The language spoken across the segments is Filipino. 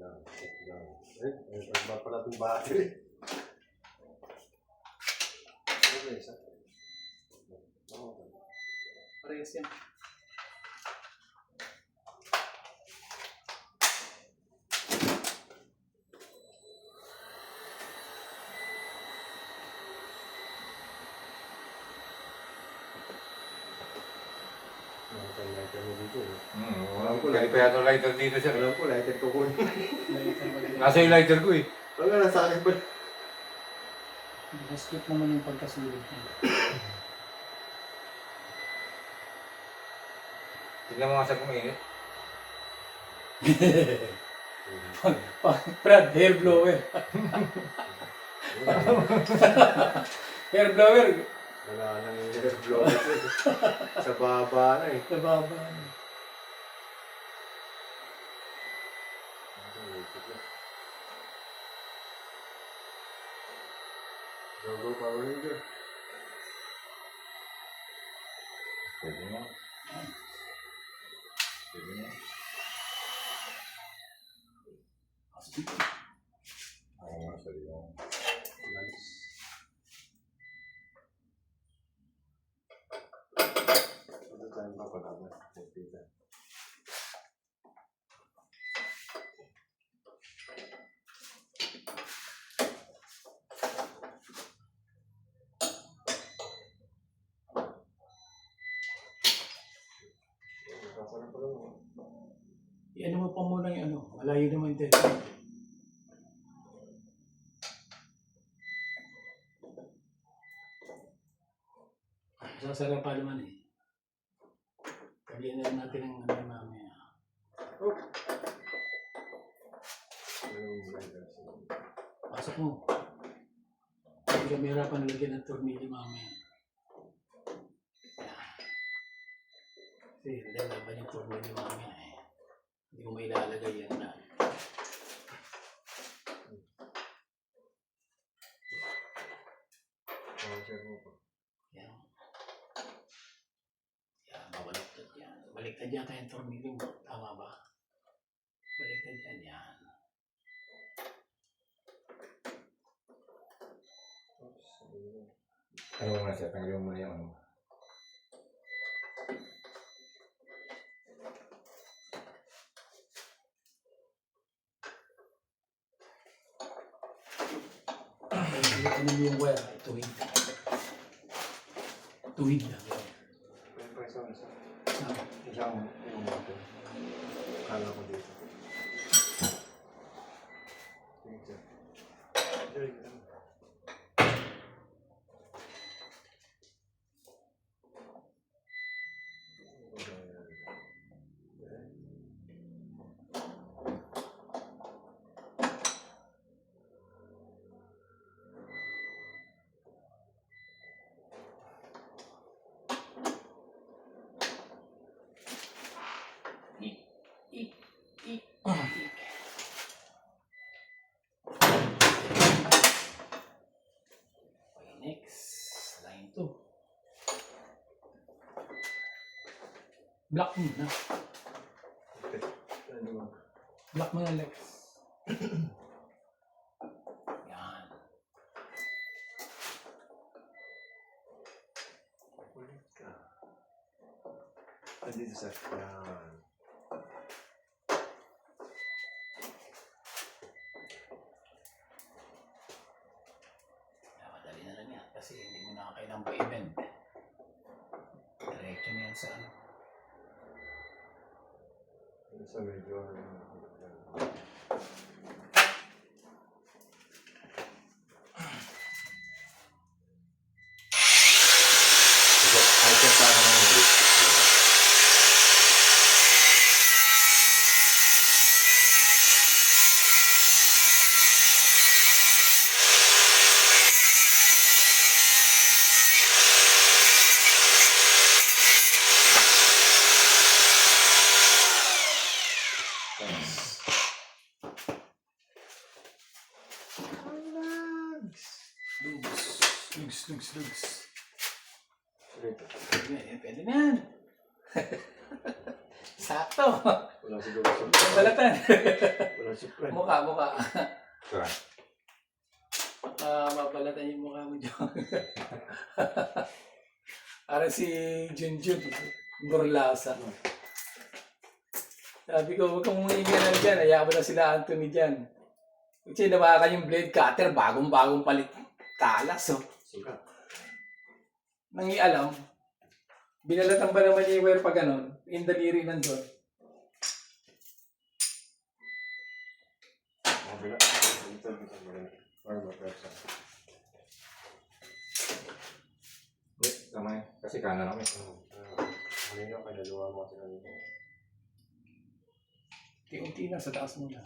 May pagba pala itong battery. Okay, isa. Parehas yan. Kaya pa yata lighter dito sir. Alam ko, lighter ko kunin. Nasa yung lighter ko eh. Wala, nasa akin pa. Skip naman yung pagkasulit niya. Tignan mo nga sa kumainit. Brad, hair blower. Hair blower. Wala nang hair blower. Sa baba na eh. Sa baba. Go, Power Ranger. Pwede mo. Pwede mo. Oo nga sir yung Nice. Ano tayo pa pala ba? Pagpita. Ano mo pa muna yung ano, malayo naman din. Sasarap pa naman eh. Kaliyan na natin ang ano mamaya. Pasok mo. Hindi ka mahirapan nalagyan ng tornilyo mamaya. Kasi lalaban yung tornilyo mamaya eh. Hindi mo may ilalagay yan na. Yan. Yan, mabaliktad yan. Baliktad yata yung tornilyo mo. Tama ba? Baliktad yan yan. ano mo na sir, tanggalin mo na yung ano. Ano yung wire? Tuwid. Tuwid lang. May pa isang. Ah, Isang yung water. Kala ko dito. Dito. Dito. Okay, next. Line 2. Block mo na. Block mo na, Lex. Yan. Ulit ka. Dito sir. Yan. Madali na lang yan kasi hindi mo na kailangan pa-event. Diretso na yan sa ano. Sa medyo Lugs. Dito. Pwede na yan. Sakto. Wala siguro sa Balatan. Wala si friend. Mukha. Saan? Mabalatan yung mukha mo dyan. Para si Junjun. Burlasa. Sabi ko, huwag kang umiigalan dyan. Hayaan mo na sila Anthony dyan. Kasi nawakan yung blade cutter, bagong-bagong palit. Talas, oh. Sugat. Nangialam. Binalatan ba naman niya yung wire pa ganon? Yung daliri nandun. Mabila. Dito. Or mapersa. Hindi, kamay. Kasi kanan kami. Kanina kinagawa mo kasi kanina. Unti na sa taas muna.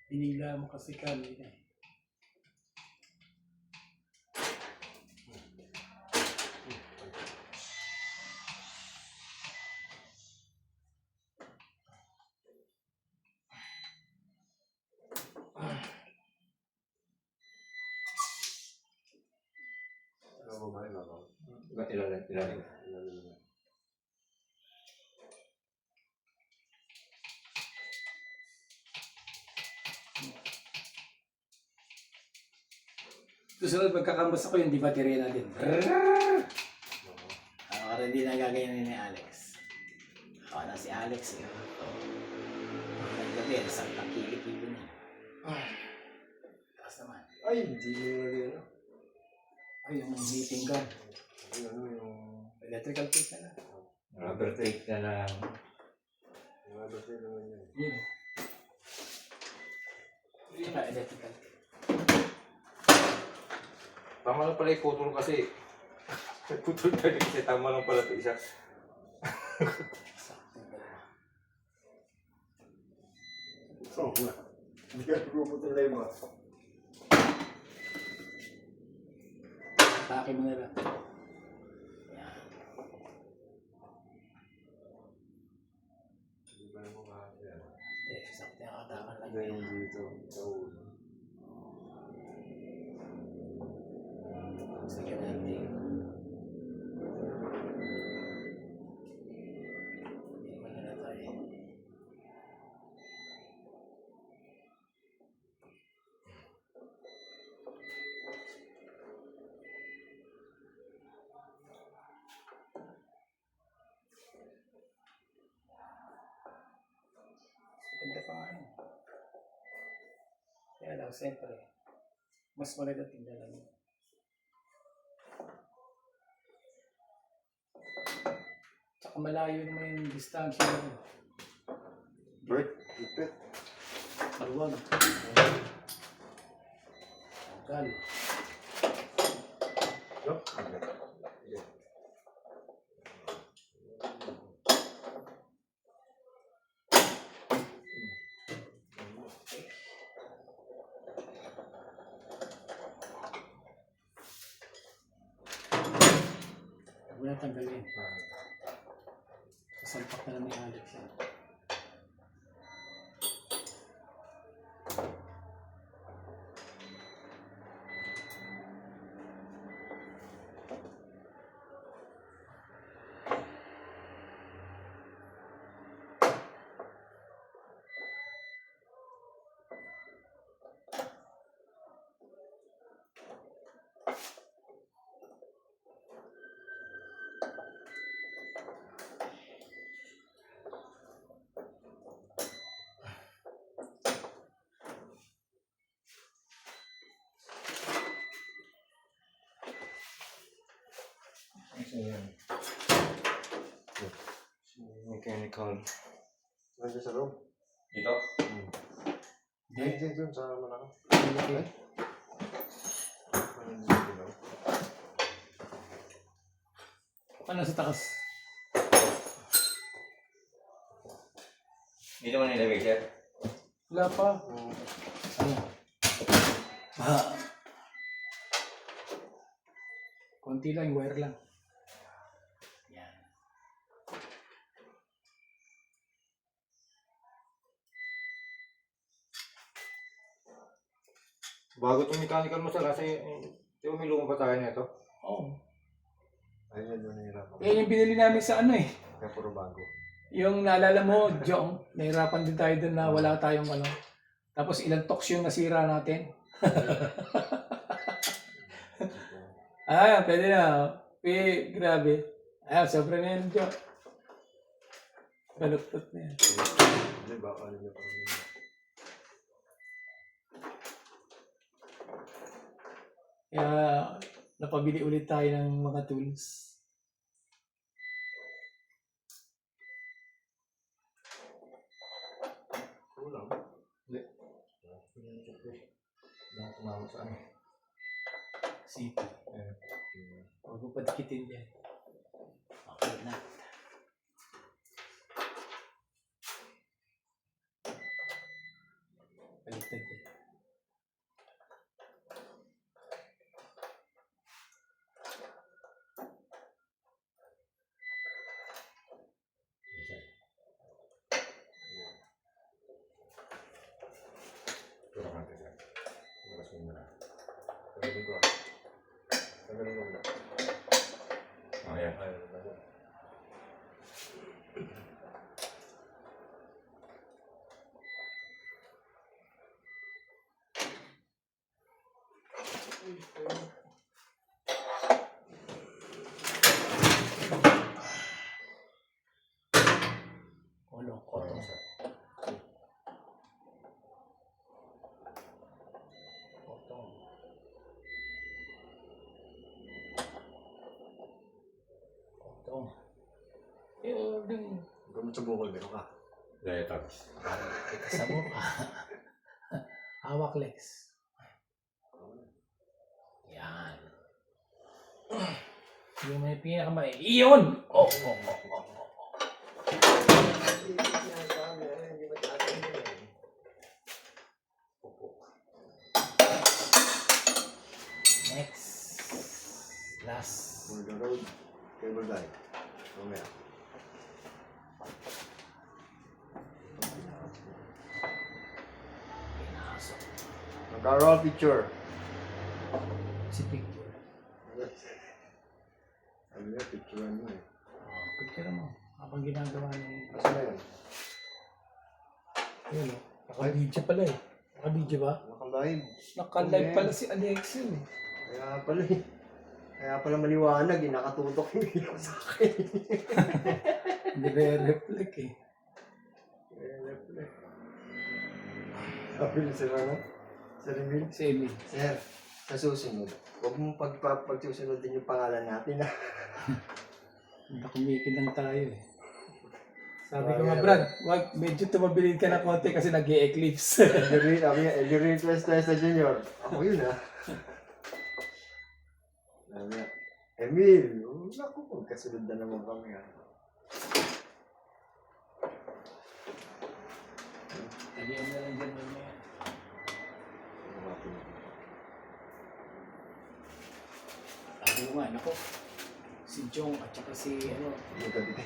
Pinila mo kasi kanina eh. Ano ba ba? Ilalim. Susunod magkakambas ako yung di baterya natin. Para hindi na gagayanin ni Alex. Ako na si Alex. Naggabi, nasang kilo niya. Taas naman. Ay, hindi mo nilagay na. Ay, yung heating gun. Ay, ano yung... Electrical tape na lang. Rubber tape na lang. Yung rubber tape naman yan. Yun. Tsaka electrical tape. Tama lang pala iputol kasi. Putol tayo kasi tama lang pala ito isa. Oo nga. Hindi ka puputol na iba. Atake mo na lang. Yan. Hindi ba naman makakaya? Sakto yung atakan lang. Hindi yung dito. Sa ulo. Sige natin. Hindi naman na tayo. Ganda pa nga yun. Kaya lang, siyempre, mas maganda tingnan lang yun. Tsaka malayo naman yung distansya yun. Bert, ipit. Maluwag. Tagal. No? Huwag na tanggalin. Kasalpak na lang ni Alex yan. Mechanical. Nandiyan sa loob. Dito? Hindi, dun sa malaki. Okay. Ano sa takas? Dito mo nilagay siya? Wala pa. Ano? Konti lang, yung wire lang. Yan. Bago itong mechanical mo sir kasi may lumang pa tayo nito. Oo. Ayun, yun nahihirapan. Yan yung binili namin sa ano eh. Kaya puro bago. Yung naalala mo, Jong, nahirapan din tayo dun na wala tayong ano. Tapos ilang toks yung nasira natin. Pwede na. Grabe. Sobra na yan, Jong. Baluktot na yan. Hindi ba? Ano niya pa rin. Kaya napabili ulit tayo ng mga tools. Kulang. Hindi. Hindi ako tumama sa ano. Sipa. Huwag mo padikitin yan. Okay na. Baliktad yan. Kurang natin yan. Oras mo muna. Sabihin ko. Sabihin ko muna. Ayan. Ayun. Kolong. Kurang sa. Kotong. Kotong. Yung Gamit sa bukol, meron ka. Ito. sa mukha. Hawak legs. Yan. Yung may pinakamay. Iyon! Oh. Next. Last. For the road, cable guy. Mamaya. Pinasok. Magka-raw picture. Si picture. Ano niya, picturean mo eh. Picture mo. Habang ginagawa ni... Asa na yan? Yun o. Naka-video pala eh. Naka-video ba? Naka-live. Naka-live pala si Alexio eh. Kaya pala eh. Kaya pala maliwanag eh. Nakatutok yung ilaw sa akin. Nire-reflect eh. Sabi niya sila na. Sir Emil. Si Emil. Sir, sa susunod, huwag mong pagsusunod din yung pangalan natin ha. Nakumikin lang tayo eh. Sabi ko nga, Brad, wag, medyo tumabilin ka na konti kasi nag-e-eclipse. Ellery Testa Junior. Ako yun ha. Sabi niya, Emil, naku, magkasunod na naman kami ha. Lagyan mo na lang dyan mamaya. Sabi ko nga, nako. Si Jong at saka si ano. Tabi.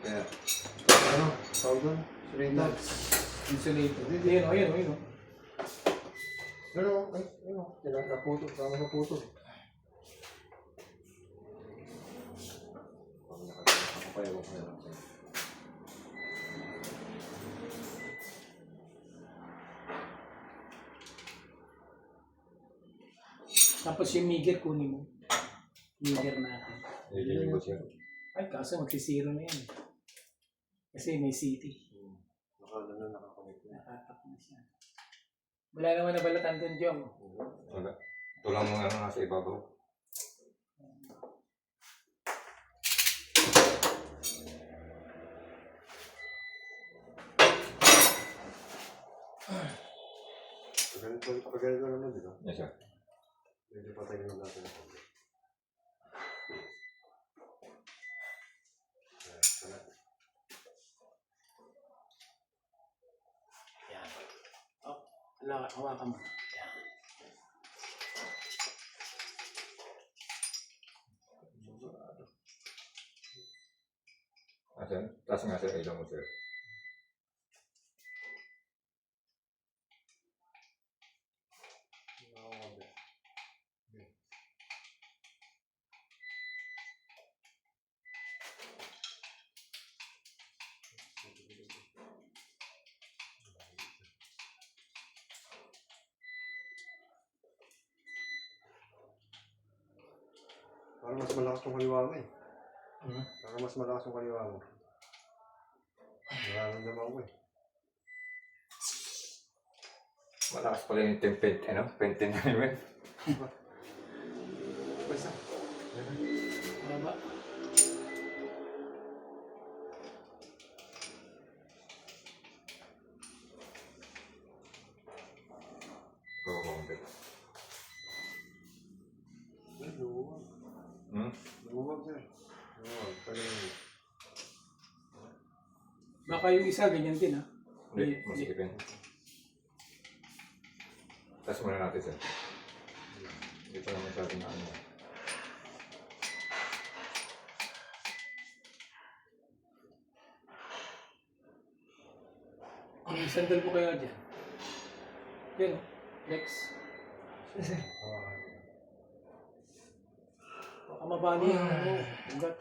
Kaya, ano, tawag doon? Surrender. Insulator. Ayun o, ayun o, ayun o. Ano, ay, ano, naputol, tama naputol. Ako pa yung Tapos yung meager kunin mo. Meager natin. Hindi ko siya. Ay, kaso magsisiro na yan. Kasi may city. nakakonect na. Nakatak na siya. Wala naman nabalatan doon, Jong. Wala. Ito lang mga ano nasa ibabaw. Pag-ganito naman, di ba? Yes, sir. Medyo patayin naman natin ako. Hawakan mo. Asan? Taas nga sir, ilaw mo sir. Parang mas malakas yung kaliwa mo eh. Hmm? Parang mas malakas yung kaliwa mo. Nararamdaman ko eh. Malakas pala yung tempet, penten namin. Basta. Baba. Oo, konti. Ay, luwag. Luwag sir. Luwag. Pwede. Baka yung isa, ganyan din ha. Hindi, masikipin. Taas muna natin sir. Dito naman sa ating ano. May sandal po kaya dyan. Yan o. Lex. Baka mabali yung ugat.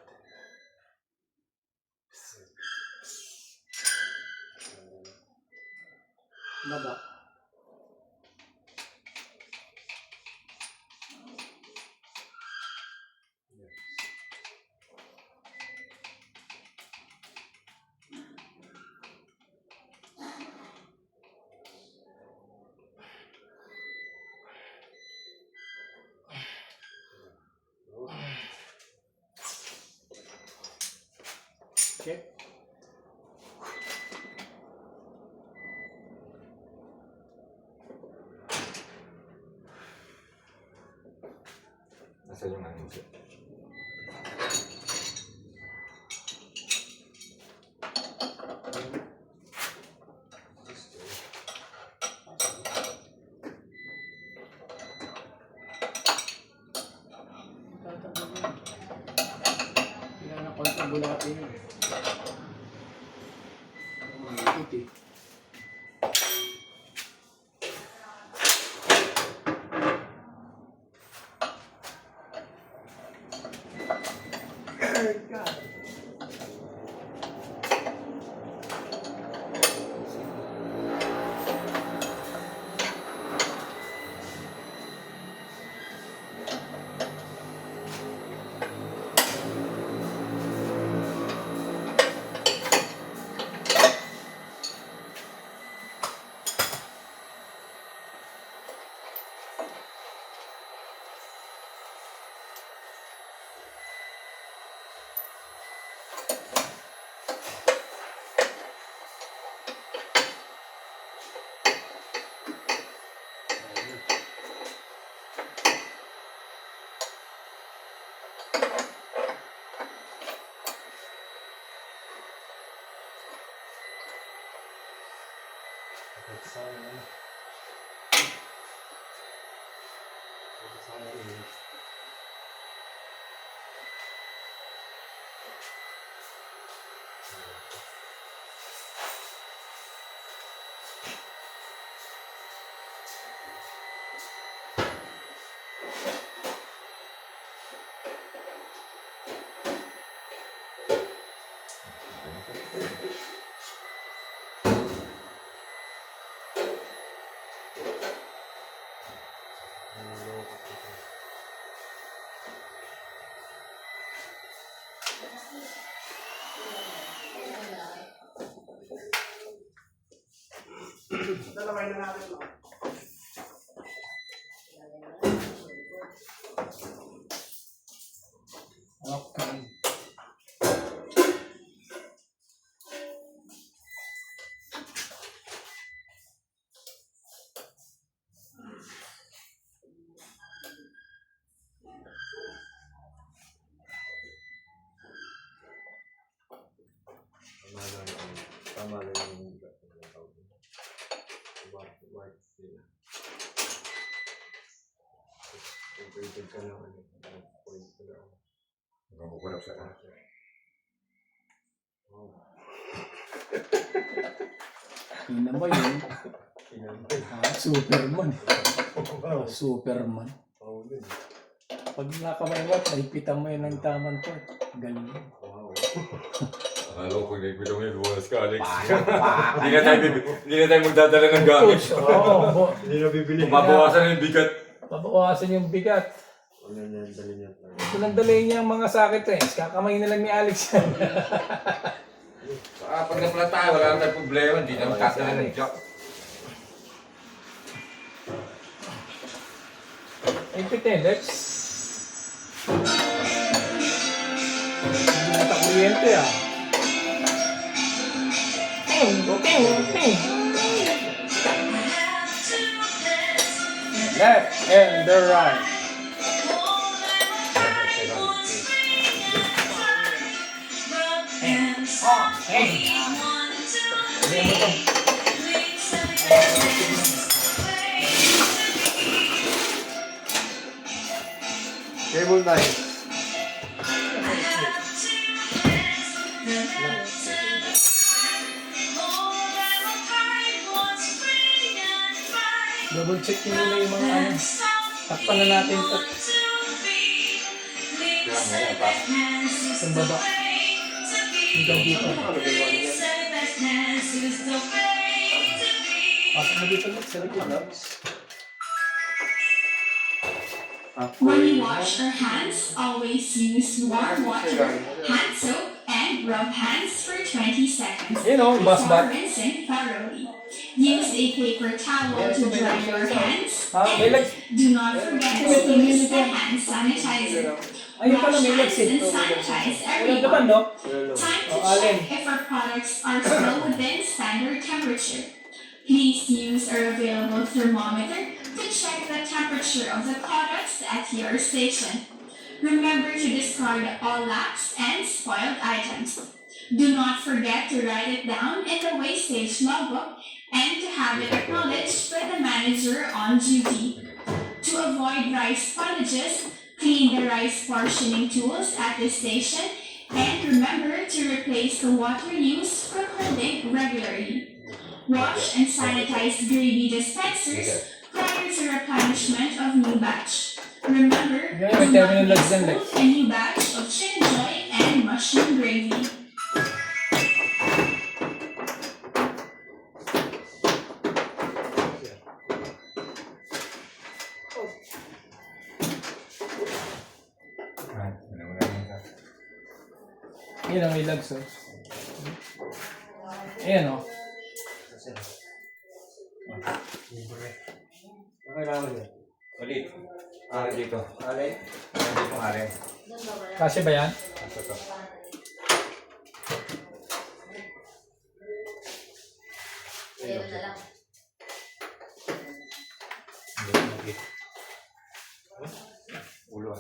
Baba. Okay. Nasa yung ano sir. Kailangan ng konti bulati yun. Ikuti. Sayang. Sayang. Dalaway na natin mo. Okay. Tama lang yung ugat ng tao. Diba? Updated ka lang. Point ko lang. Makukulap sa lahat. Ina mo yun. Kinamay. Superman. Wow. Superman. Wow din. Pag nakamay mo, naipitan mo yun ng tamang to. Galing. Wow. Akala ko pag nagpito mo yun, buwas ka, Alex. Payak. Hindi na tayo magdadala ng gamit. Oo. Hindi na bibili. Mabawasan yung bigat. Pabawasan yung bigat. Ano yan, dali niya. Ito nang dalhin niya ang mga sakit eh. Kakamay na lang ni Alex yan. Pag napula tayo, wala naman tayong problema. Hindi na magkasala ng job. Ay, Lex. Hindi na kuryente ah. Left and the right. Hindi mo to. Cable time. Double check nyo muna yung mga ano. Takpan na natin ito. Kaya ngayon, pa. Sa baba. Hanggang dito. Pasok mo dito Lex. Sa likod. When we wash our hands, always use warm water, hand soap, and rub hands for 20 seconds You know, bus before bat. rinsing thoroughly. Use a paper towel to dry your hands, May and Lex. do not forget to use the hand sanitizer. Ayun pala, Wash may Lex hands eh. and sanitize Walang naman, everyone. no? Time to Oh, Alin. check if our products are still within standard temperature. Please use our available thermometer to check the temperature of the products at your station. Remember to discard all lapsed and spoiled items. Do not forget to write it down in the wastage logbook and to have it acknowledged by the manager on duty. To avoid rice spoilages, clean the rice portioning tools at the station and remember to replace the water used for holding regularly. Wash and sanitize gravy dispensers prior to replenishment of new batch. Remember, Yeah, may do not terminology dyan, Lex. mix a new batch of chinjoy and mushroom gravy. Yun ang may Lex oh. Ayan oh. Ang kailangan niya. Ulit. Dito. Alay. Dito nga rin. Kasi ba yan? Ito. Ulo.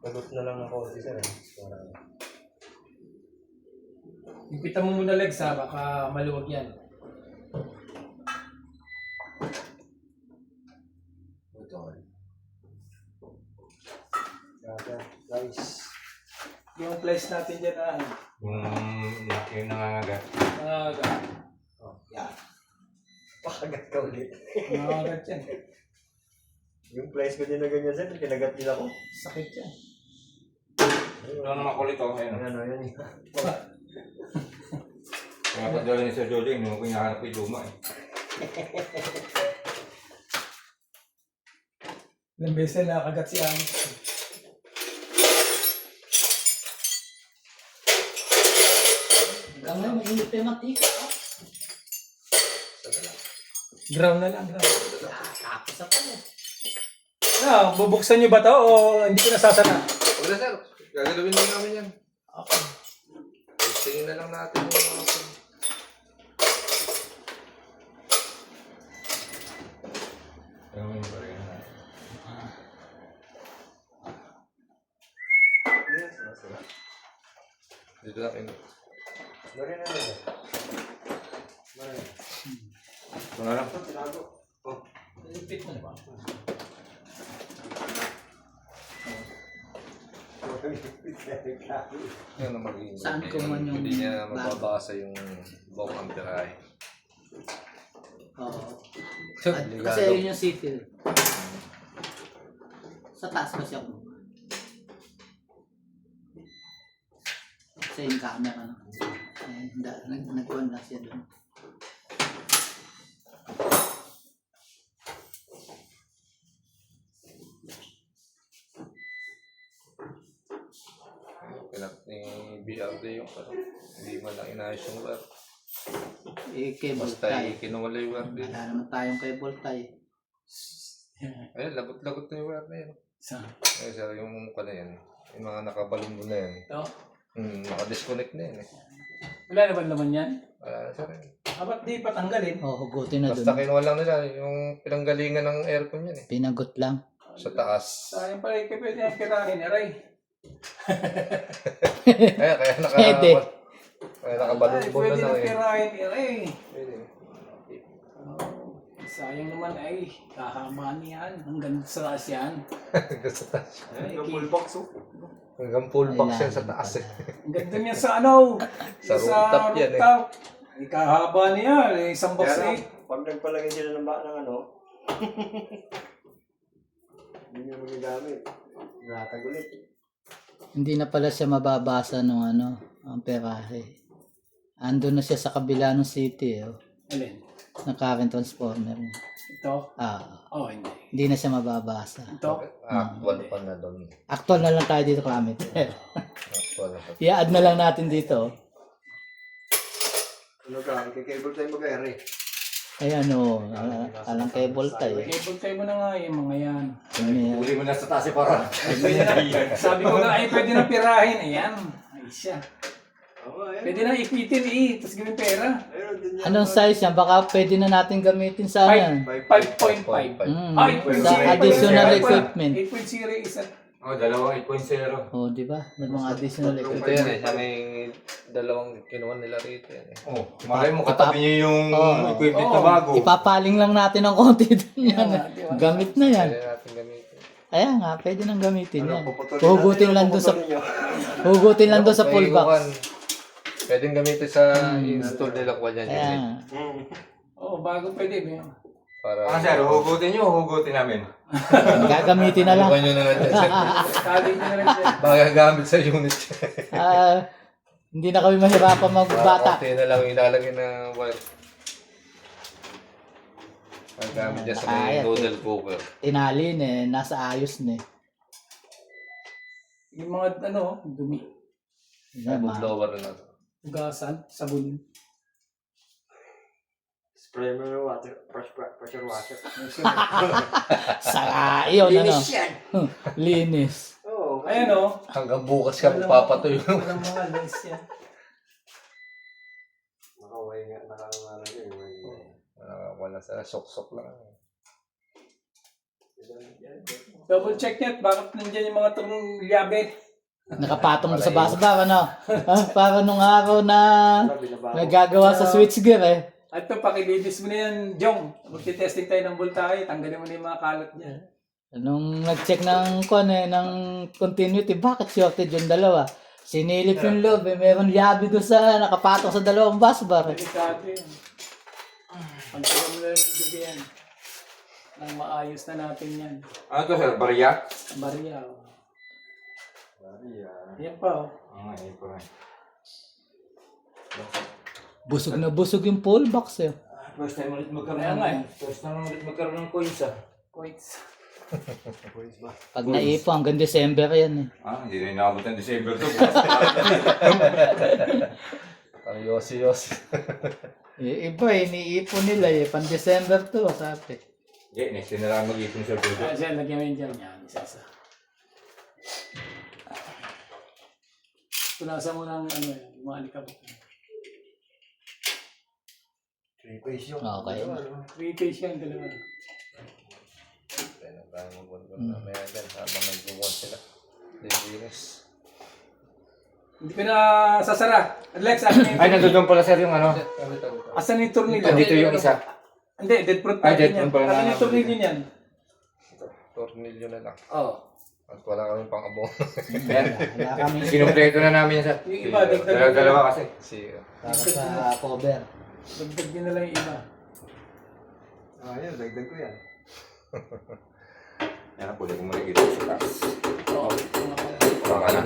Pagot na lang ako si sir. Para Ipitan mo muna Lex ha, baka maluwag yan. guys. Yung place natin dyan na ano. Yung nangangagat. Nangagat. Yan. Pakagat ka ulit. Nangagat yan. Yung place ko din na ganyan sir, kinagat din ako. Sakit yan. Ito naman kulit oh. Ayun. Ano yan. Kaya pagdala ni Sir Jojo, hindi mo pinahanap yung luma eh. Ilang beses na nakagat si Alex. Lang na, mainit pa yung mantika. Ground na lang, ground. Tapos ako eh. Bubuksan nyo ba to o hindi ko nasasana? Wala sir, gagalawin lang namin yan. Okay. Tingin na lang natin yung mga Gawin pa rin. Yes, masarap. dito lang yun. Marin na nila. Marin. Mga lang. Ito, tinago. Oh. Lipit mo na ba? Yan ang magiging. Saan ko man yung Hindi niya bago? mababasa yung buong amperahe. Oo. So, Kasi yun yung city. Sa taas ba siya kung? Sa yung camera na. Nag-on lang siya doon. Pinak ni BRD yung hindi man lang inayos yung wire. Cable Basta tie. kinuwala yung wire din. Wala naman tayong cable tie. Ayun, lagot-lagot na yung wire na yun. Saan? Ayun sir, yung na yan. Yung mga nakabalon mo na yan. Ito? Naka-disconnect na yan eh. Wala na ba naman yan? Wala na sir. Ba't di patanggalin? Hugutin na Basta doon. kinuha lang nila yung pinanggalingan ng aircon yan eh. Pinagot lang. Sa taas. Sayang pala, ikaw pwede ang pirahin, aray. Kaya Pwede. Kaya nakabalon-balon Pwede na na eh. pirahin, aray. Pwede. Oh, sayang naman ay, kahamaan yan. Hanggang sa taas yan. Sa taas. Ay, Yung full box, oh. Hanggang full box yan sa taas eh. ang ganda niya sa ano? Sa rooftop yan eh. rooftop. Ay, kahaba niya, isang box Kaya eh. pag nagpalagay sila ng ano, hindi nyo magagamit. Natagulit. Hindi na pala siya mababasa nung ang perahe. Ando na siya sa kabila ng city. Alin? Ng current transformer. Ito? Ah, Oh, hindi. hindi na siya mababasa. Ito? Actual pa na doon. Actual na lang tayo dito, Klamit. Actual na pa. I-add na lang natin dito. Ano ka, kikable tayo mag-ere. Ayan alang cable tie. Cable tayo mo na nga yung mga yan. Ayan. Uli mo na sa taas para. Pwede na, sabi ko nga ay pwede na pirahin. Ayan. Ay siya. Oo, ayan. Pwede na ipitin tapos gawin pera. Ayun, din yan. Anong size yan? Baka pwede na natin gamitin sa yan. 5.5. Ah, 8.0. Sa additional equipment. 8.0 isa. Oh, dalawang 8.0. Oh, di ba? May mga additional Ito equipment. yan eh. Siya may dalawang kinuha nila rito yan eh. Oh, malay mo katabi niyo yung Oh. equipment na bago. Ipapaling lang natin ng konti doon yan. Diba? Gamit na yan. Pwede natin gamitin. Ayan nga, pwede nang gamitin yan. Puputulin Hugutin natin, lang doon sa puputulin nyo. hugutin lang doon sa full box. Pwedeng gamitin sa install nila kung yan Ayan. yun. Hmm. Oo, bago pwede. Para Ah, sir, hugutin nyo o hugutin namin? Gagamitin na lang. Iwan nyo na lang dyan. Sabi niya na rin siya. Baka gamit sa unit. Hindi na kami mahirapan magbata. Konti na lang yung ilalagay na wire. Ang gamit dyan sa may Ayan. noodle cooker. Tinalin nasa ayos na eh. Yung mga dumi. Yan, Food blower na lang. Hugasan, sabunin. Spray mo yung water, pressure washer. Saka yun, Linis yan. Linis. Oo. Ayan o. Hanggang bukas ka magpapatuyo. Walang mga lens yan. Nakaway nga, nakakalagay. Wala sa sok-sok lang. Double check net, bakit nandiyan yung mga liabe? Nakapatong sa bus bar, para nung araw na nagagawa sa switchgear eh. At ito, pakilinis mo na yan, Jong. Magti-testing tayo ng voltahe, tanggalin mo na yung mga kalat niya. Nung nag-check ng ng continuity, bakit shorted yung dalawa? Sinilip yung loob meron yabi doon sa nakapatong sa dalawang bus bar. Delikado yan. Pagkakas mo na lang yung dubi yan. Nang maayos na natin yan. Ano to, sir? Barya? Barya. Maria. Yan pa o. Ay, ito na. Busog na busog yung full box eh. First time ulit magkaroon Kaya nga eh. First time ulit magkaroon ng coins ah. Points. Pag naipo hanggang December yan eh. Ah, hindi rin nakabot ng December to. Ang Yossi. Iba, iniipon nila eh. Pan-December to, sabi. Hindi, next year na lang mag-ipon Sir Jojo. Diyan, lagyan mo yun dyan. Yan, isa-isa. Punasan mo ng ano yun, yung mga alikabok. 3 phase yung. Okay. 3-phase yan, dalawa. Kaya nang tayo magbunbun mamaya dyan habang nag-1 sila. Linis. Hindi ko na sasara. Alex, asan Ay, nandun pala sir yung ano. asan yung tornilyo? Nandito yung isa. Hindi, dead fruit Ay, natin dead yan. fruit pala Asan na- yung tornilyo niyan? Tornilyo na lang. Oo. At wala kami pang abong. Wala kami Kinumpleto na namin sir. Yung iba, dagdag Dalawa kasi. para sa cover. Dagdag nyo na lang yung iba. Yan, dagdag ko yan. Yan, pwede ko mali dito sa taas. Oo. Baka lang.